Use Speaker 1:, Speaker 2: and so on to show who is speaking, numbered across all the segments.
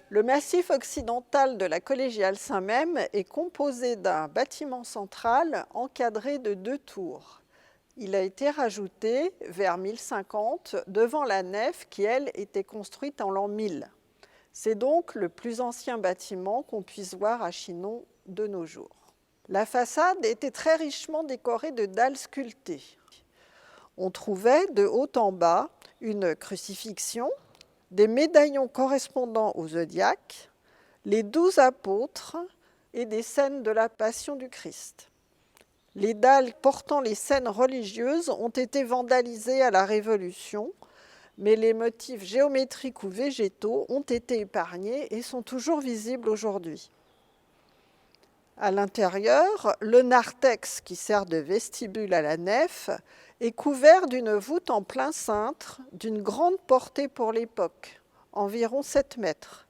Speaker 1: Le massif occidental de la collégiale Saint-Même est composé d'un bâtiment central encadré de 2 tours. Il a été rajouté vers 1050 devant la nef qui, elle, était construite en l'an 1000. C'est donc le plus ancien bâtiment qu'on puisse voir à Chinon de nos jours. La façade était très richement décorée de dalles sculptées. On trouvait de haut en bas une crucifixion, des médaillons correspondant au zodiaque, les 12 apôtres et des scènes de la Passion du Christ. Les dalles portant les scènes religieuses ont été vandalisées à la Révolution, mais les motifs géométriques ou végétaux ont été épargnés et sont toujours visibles aujourd'hui. À l'intérieur, le narthex, qui sert de vestibule à la nef, est couvert d'une voûte en plein cintre d'une grande portée pour l'époque, environ 7 mètres.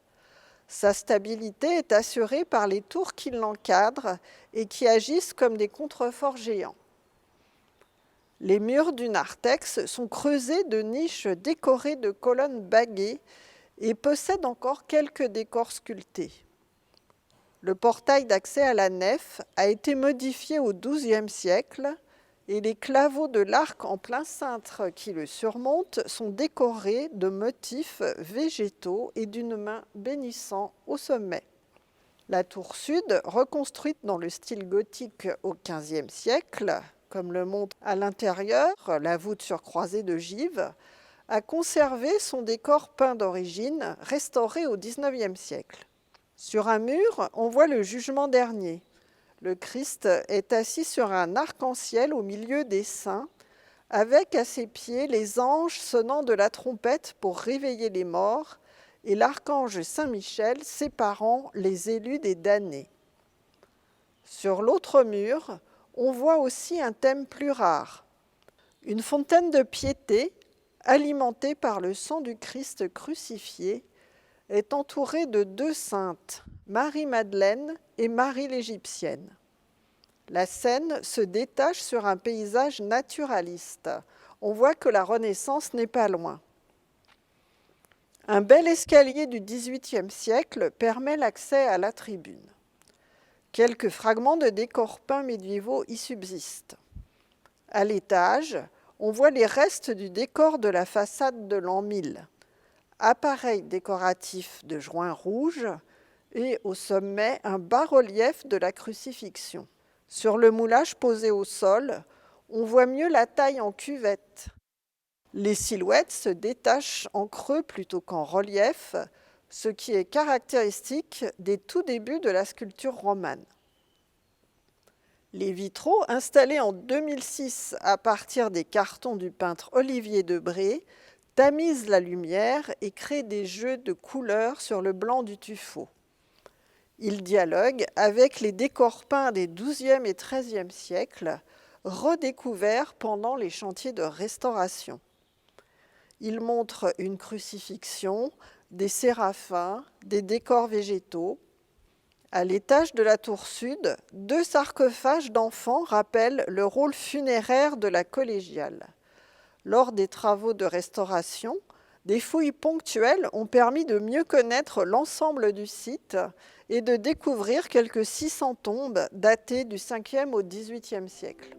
Speaker 1: Sa stabilité est assurée par les tours qui l'encadrent et qui agissent comme des contreforts géants. Les murs du narthex sont creusés de niches décorées de colonnes baguées et possèdent encore quelques décors sculptés. Le portail d'accès à la nef a été modifié au XIIe siècle et les claveaux de l'arc en plein cintre qui le surmontent sont décorés de motifs végétaux et d'une main bénissant au sommet. La tour sud, reconstruite dans le style gothique au XVe siècle, comme le montre à l'intérieur la voûte surcroisée d'ogives, a conservé son décor peint d'origine, restauré au XIXe siècle. Sur un mur, on voit le jugement dernier. Le Christ est assis sur un arc-en-ciel au milieu des saints, avec à ses pieds les anges sonnant de la trompette pour réveiller les morts et l'archange Saint-Michel séparant les élus des damnés. Sur l'autre mur, on voit aussi un thème plus rare. Une fontaine de piété, alimentée par le sang du Christ crucifié, est entourée de 2 saintes, Marie-Madeleine et Marie l'Égyptienne. La scène se détache sur un paysage naturaliste. On voit que la Renaissance n'est pas loin. Un bel escalier du XVIIIe siècle permet l'accès à la tribune. Quelques fragments de décors peints médiévaux y subsistent. À l'étage, on voit les restes du décor de la façade de l'an 1000. Appareil décoratif de joints rouges et au sommet un bas-relief de la crucifixion. Sur le moulage posé au sol, on voit mieux la taille en cuvette. Les silhouettes se détachent en creux plutôt qu'en relief, ce qui est caractéristique des tout débuts de la sculpture romane. Les vitraux, installés en 2006 à partir des cartons du peintre Olivier Debré, tamisent la lumière et créent des jeux de couleurs sur le blanc du tuffeau. Ils dialoguent avec les décors peints des XIIe et XIIIe siècles, redécouverts pendant les chantiers de restauration. Ils montrent une crucifixion, des séraphins, des décors végétaux. À l'étage de la tour sud, 2 sarcophages d'enfants rappellent le rôle funéraire de la collégiale. Lors des travaux de restauration, des fouilles ponctuelles ont permis de mieux connaître l'ensemble du site et de découvrir quelques 600 tombes datées du 5e au 18e siècle.